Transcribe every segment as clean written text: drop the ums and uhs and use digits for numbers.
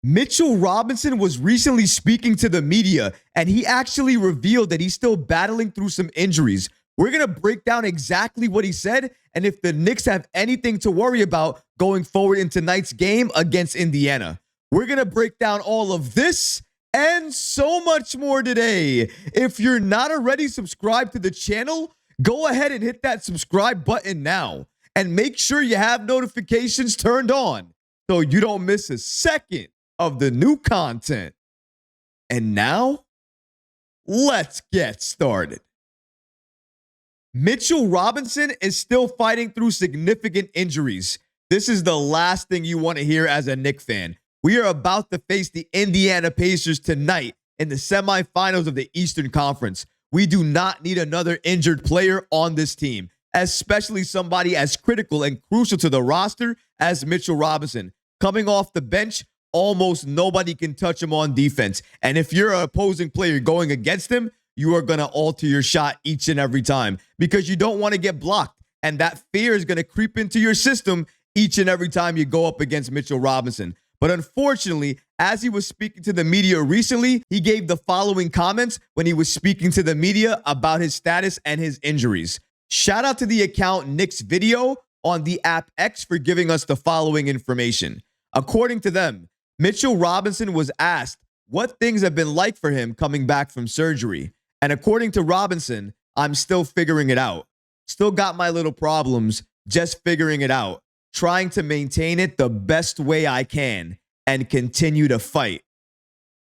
Mitchell Robinson was recently speaking to the media, and he actually revealed that he's still battling through some injuries. We're going to break down exactly what he said and if the Knicks have anything to worry about going forward in tonight's game against Indiana. We're going to break down all of this and so much more today. If you're not already subscribed to the channel, go ahead and hit that subscribe button now and make sure you have notifications turned on so you don't miss a second of the new content. And now, let's get started. Mitchell Robinson is still fighting through significant injuries. This is the last thing you want to hear as a Knicks fan. We are about to face the Indiana Pacers tonight in the semifinals of the Eastern Conference. We do not need another injured player on this team, especially somebody as critical and crucial to the roster as Mitchell Robinson. Coming off the bench, almost nobody can touch him on defense. And if you're an opposing player going against him, you are going to alter your shot each and every time because you don't want to get blocked. And that fear is going to creep into your system each and every time you go up against Mitchell Robinson. But unfortunately, as he was speaking to the media recently, he gave the following comments when he was speaking to the media about his status and his injuries. Shout out to the account Knicks Video on the app X for giving us the following information. According to them, Mitchell Robinson was asked what things have been like for him coming back from surgery. And according to Robinson, I'm still figuring it out. Still got my little problems, just figuring it out. Trying to maintain it the best way I can and continue to fight.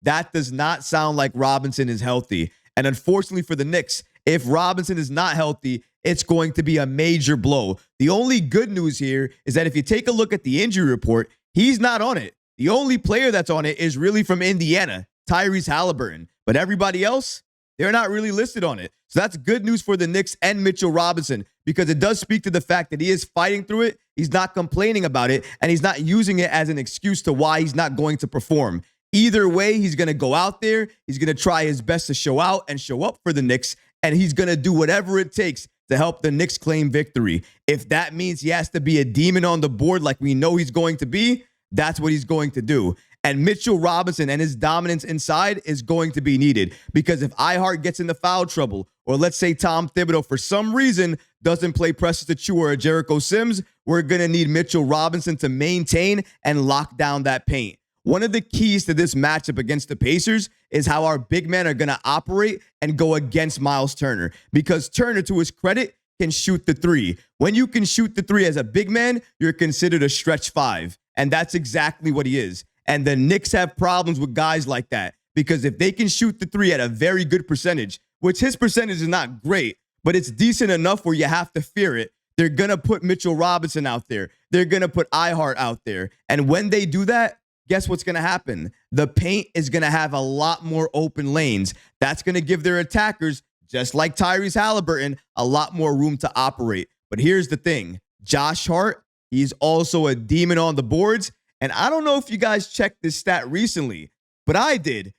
That does not sound like Robinson is healthy. And unfortunately for the Knicks, if Robinson is not healthy, it's going to be a major blow. The only good news here is that if you take a look at the injury report, he's not on it. The only player that's on it is really from Indiana, Tyrese Halliburton. But everybody else, they're not really listed on it. So that's good news for the Knicks and Mitchell Robinson because it does speak to the fact that he is fighting through it. He's not complaining about it, and he's not using it as an excuse to why he's not going to perform. Either way, he's going to go out there. He's going to try his best to show out and show up for the Knicks, and he's going to do whatever it takes to help the Knicks claim victory. If that means he has to be a demon on the board like we know he's going to be, that's what he's going to do. And Mitchell Robinson and his dominance inside is going to be needed because if iHeart gets into foul trouble, or let's say Tom Thibodeau for some reason doesn't play Precious Achiuwa or Jericho Sims, we're going to need Mitchell Robinson to maintain and lock down that paint. One of the keys to this matchup against the Pacers is how our big men are going to operate and go against Miles Turner because Turner, to his credit, can shoot the three. When you can shoot the three as a big man, you're considered a stretch five, and that's exactly what he is. And the Knicks have problems with guys like that because if they can shoot the three at a very good percentage, which his percentage is not great, but it's decent enough where you have to fear it, they're going to put Mitchell Robinson out there. They're going to put iHeart out there. And when they do that, guess what's going to happen? The paint is going to have a lot more open lanes. That's going to give their attackers, just like Tyrese Halliburton, a lot more room to operate. But here's the thing. Josh Hart, he's also a demon on the boards. And I don't know if you guys checked this stat recently, but I did.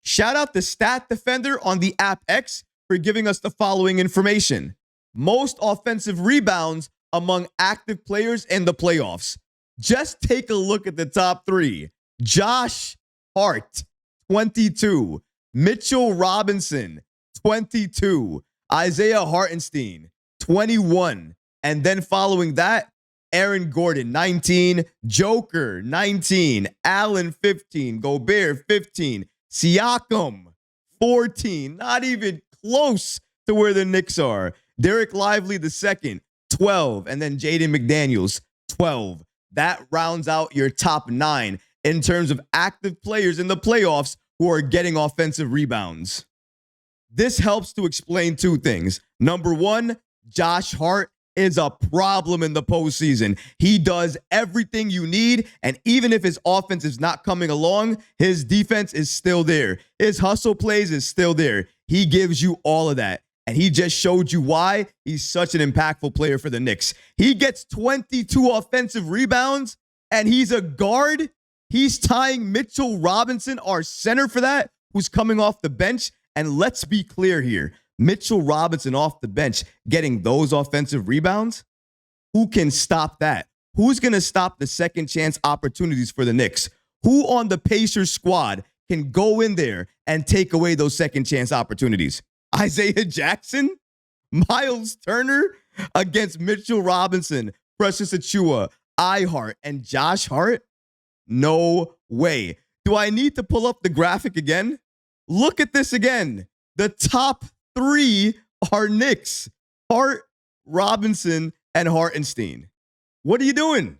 Shout out the stat defender on the app X for giving us the following information. Most offensive rebounds among active players in the playoffs. Just take a look at the top three. Josh Hart, 22. Mitchell Robinson, 22. Isaiah Hartenstein, 21. And then following that, Aaron Gordon, 19. Joker, 19. Allen, 15. Gobert, 15. Siakam, 14. Not even close to where the Knicks are. Derek Lively, the second, 12. And then Jaden McDaniels, 12. That rounds out your top 9 in terms of active players in the playoffs who are getting offensive rebounds. This helps to explain two things. Number one, Josh Hart is a problem in the postseason. He does everything you need, and even if his offense is not coming along, his defense is still there. His hustle plays is still there. He gives you all of that, and he just showed you why he's such an impactful player for the Knicks. He gets 22 offensive rebounds, and he's a guard. He's tying Mitchell Robinson, our center for that, who's coming off the bench, and let's be clear here. Mitchell Robinson off the bench getting those offensive rebounds? Who can stop that? Who's going to stop the second chance opportunities for the Knicks? Who on the Pacers squad can go in there and take away those second chance opportunities? Isaiah Jackson? Miles Turner against Mitchell Robinson, Precious Achiuwa, Ihart, and Josh Hart? No way. Do I need to pull up the graphic again? Look at this again. The top 3 are Knicks. Hart, Robinson, and Hartenstein. What are you doing?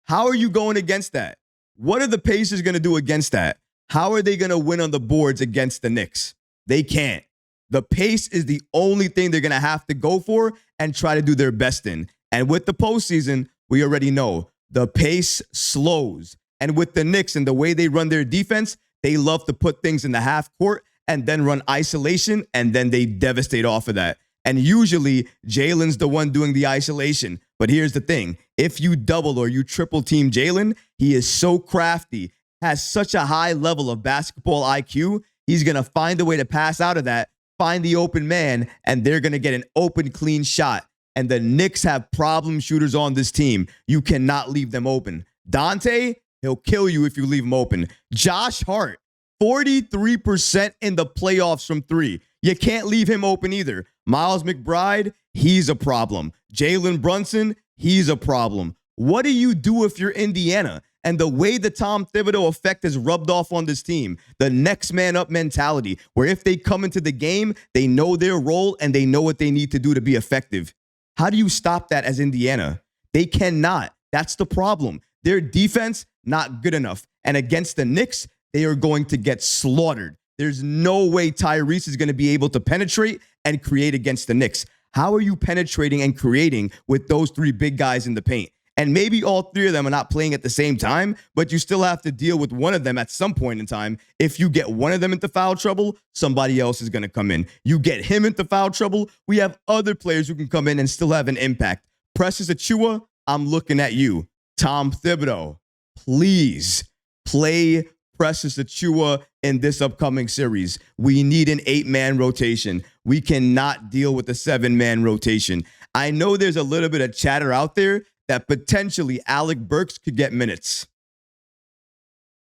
How are you going against that? What are the Pacers going to do against that? How are they going to win on the boards against the Knicks? They can't. The pace is the only thing they're going to have to go for and try to do their best in. And with the postseason, we already know the pace slows. And with the Knicks and the way they run their defense, they love to put things in the half court and then run isolation, and then they devastate off of that. And usually, Jalen's the one doing the isolation. But here's the thing. If you double or you triple team Jalen, he is so crafty, has such a high level of basketball IQ, he's going to find a way to pass out of that, find the open man, and they're going to get an open, clean shot. And the Knicks have problem shooters on this team. You cannot leave them open. Dante, he'll kill you if you leave him open. Josh Hart, 43% in the playoffs from 3. You can't leave him open either. Miles McBride, he's a problem. Jalen Brunson, he's a problem. What do you do if you're Indiana? And the way the Tom Thibodeau effect has rubbed off on this team, the next man up mentality, where if they come into the game, they know their role and they know what they need to do to be effective. How do you stop that as Indiana? They cannot. That's the problem. Their defense, not good enough. And against the Knicks, they are going to get slaughtered. There's no way Tyrese is going to be able to penetrate and create against the Knicks. How are you penetrating and creating with those 3 big guys in the paint? And maybe all 3 of them are not playing at the same time, but you still have to deal with one of them at some point in time. If you get one of them into foul trouble, somebody else is going to come in. You get him into foul trouble, we have other players who can come in and still have an impact. Precious Achiuwa, I'm looking at you. Tom Thibodeau, please play Precious Achiuwa in this upcoming series. We need an 8-man rotation. We cannot deal with a 7-man rotation. I know there's a little bit of chatter out there that potentially Alec Burks could get minutes.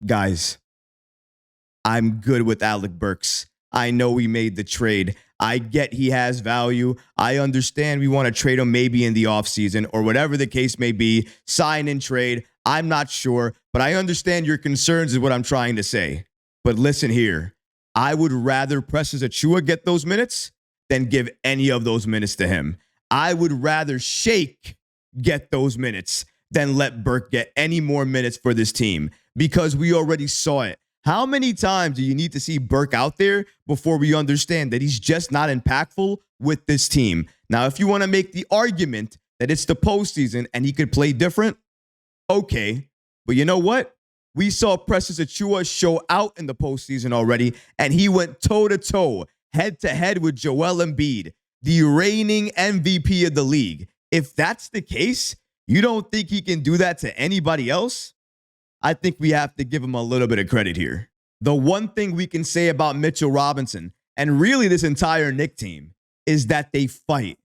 Guys, I'm good with Alec Burks. I know we made the trade. I get he has value. I understand we want to trade him maybe in the offseason or whatever the case may be. Sign and trade. I'm not sure, but I understand your concerns is what I'm trying to say. But listen here. I would rather Precious Achiuwa get those minutes than give any of those minutes to him. I would rather Shake get those minutes than let Burke get any more minutes for this team because we already saw it. How many times do you need to see Burke out there before we understand that he's just not impactful with this team? Now, if you want to make the argument that it's the postseason and he could play different, okay. But you know what? We saw Precious Achiuwa show out in the postseason already, and he went toe-to-toe, head-to-head with Joel Embiid, the reigning MVP of the league. If that's the case, you don't think he can do that to anybody else? I think we have to give him a little bit of credit here. The one thing we can say about Mitchell Robinson, and really this entire Knick team, is that they fight.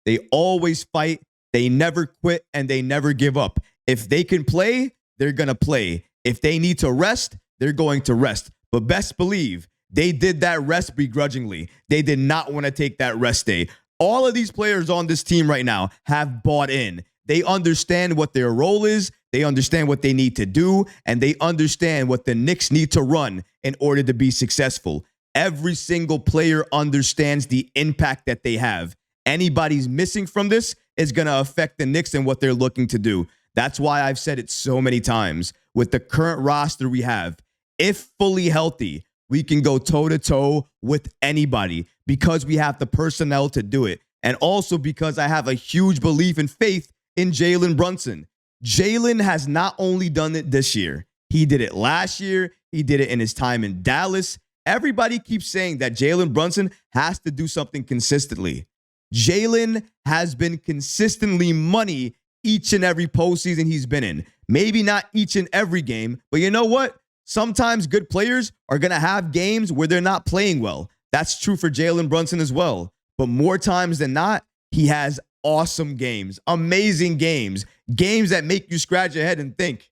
They always fight. They never quit, and they never give up. If they can play, they're going to play. If they need to rest, they're going to rest. But best believe, they did that rest begrudgingly. They did not want to take that rest day. All of these players on this team right now have bought in. They understand what their role is. They understand what they need to do. And they understand what the Knicks need to run in order to be successful. Every single player understands the impact that they have. Anybody's missing from this is going to affect the Knicks and what they're looking to do. That's why I've said it so many times. With the current roster we have, if fully healthy, we can go toe-to-toe with anybody because we have the personnel to do it. And also because I have a huge belief and faith in Jalen Brunson. Jalen has not only done it this year. He did it last year. He did it in his time in Dallas. Everybody keeps saying that Jalen Brunson has to do something consistently. Jalen has been consistently money each and every postseason he's been in. Maybe not each and every game, but you know what? Sometimes good players are going to have games where they're not playing well. That's true for Jalen Brunson as well. But more times than not, he has awesome games, amazing games, games that make you scratch your head and think,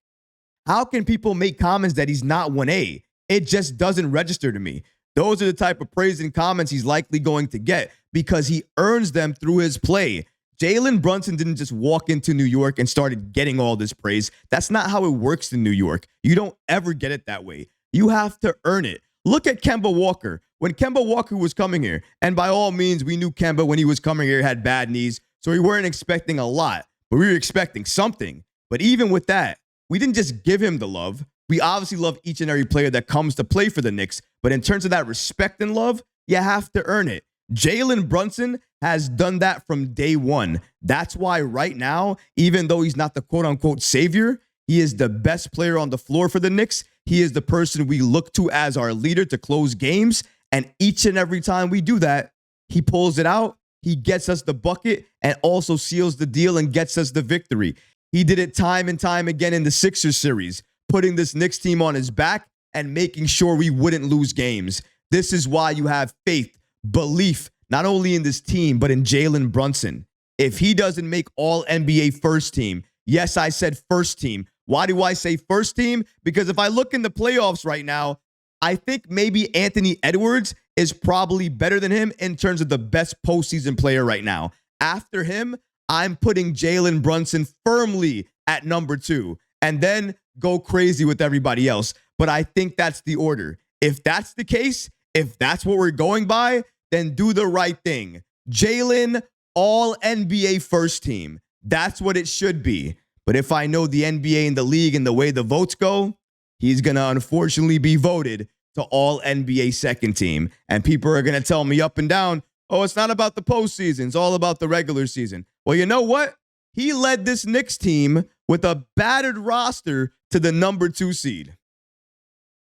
How can people make comments that he's not 1A? It just doesn't register to me. Those are the type of praise and comments he's likely going to get because he earns them through his play. Jalen Brunson didn't just walk into New York and started getting all this praise. That's not how it works in New York. You don't ever get it that way. You have to earn it. Look at Kemba Walker. When Kemba Walker was coming here, and by all means, we knew Kemba when he was coming here had bad knees, so we weren't expecting a lot, but we were expecting something. But even with that, we didn't just give him the love. We obviously love each and every player that comes to play for the Knicks, but in terms of that respect and love, you have to earn it. Jalen Brunson has done that from day one. That's why right now, even though he's not the quote-unquote savior, he is the best player on the floor for the Knicks. He is the person we look to as our leader to close games. And each and every time we do that, he pulls it out, he gets us the bucket, and also seals the deal and gets us the victory. He did it time and time again in the Sixers series, putting this Knicks team on his back and making sure we wouldn't lose games. This is why you have faith, belief, not only in this team, but in Jalen Brunson. If he doesn't make all NBA first team, yes, I said first team. Why do I say first team? Because if I look in the playoffs right now, I think maybe Anthony Edwards is probably better than him in terms of the best postseason player right now. After him, I'm putting Jalen Brunson firmly at number 2 and then go crazy with everybody else. But I think that's the order. If that's the case, if that's what we're going by, then do the right thing. Jalen, all NBA first team. That's what it should be. But if I know the NBA and the league and the way the votes go, he's going to unfortunately be voted to all NBA second team. And people are going to tell me up and down, oh, it's not about the postseason. It's all about the regular season. Well, you know what? He led this Knicks team with a battered roster to the number 2 seed.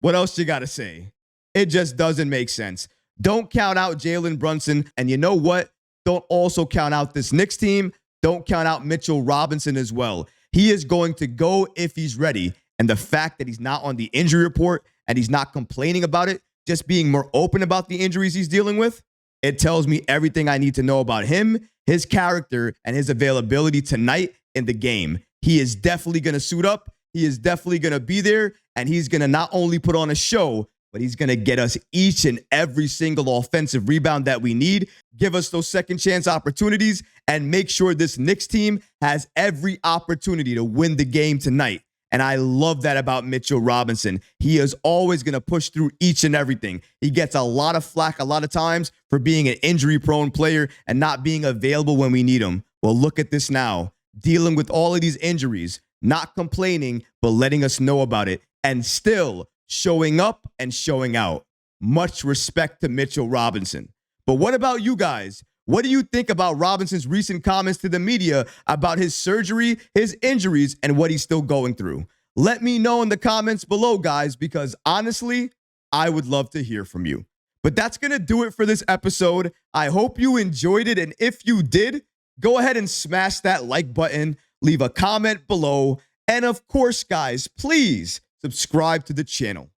What else you got to say? It just doesn't make sense. Don't count out Jalen Brunson. And you know what? Don't also count out this Knicks team. Don't count out Mitchell Robinson as well. He is going to go if he's ready. And the fact that he's not on the injury report and he's not complaining about it, just being more open about the injuries he's dealing with, it tells me everything I need to know about him, his character, and his availability tonight in the game. He is definitely going to suit up. He is definitely going to be there. And he's going to not only put on a show, but he's going to get us each and every single offensive rebound that we need, give us those second chance opportunities, and make sure this Knicks team has every opportunity to win the game tonight. And I love that about Mitchell Robinson. He is always going to push through each and everything. He gets a lot of flack a lot of times for being an injury-prone player and not being available when we need him. Well, look at this now. Dealing with all of these injuries, not complaining, but letting us know about it, and still showing up and showing out. Much respect to Mitchell Robinson. But what about you guys? What do you think about Robinson's recent comments to the media about his surgery, his injuries, and what he's still going through? Let me know in the comments below, guys, because honestly, I would love to hear from you. But that's going to do it for this episode. I hope you enjoyed it. And if you did, go ahead and smash that like button, leave a comment below. And of course, guys, please subscribe to the channel.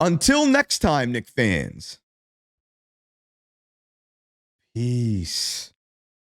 Until next time, Knick fans. Peace.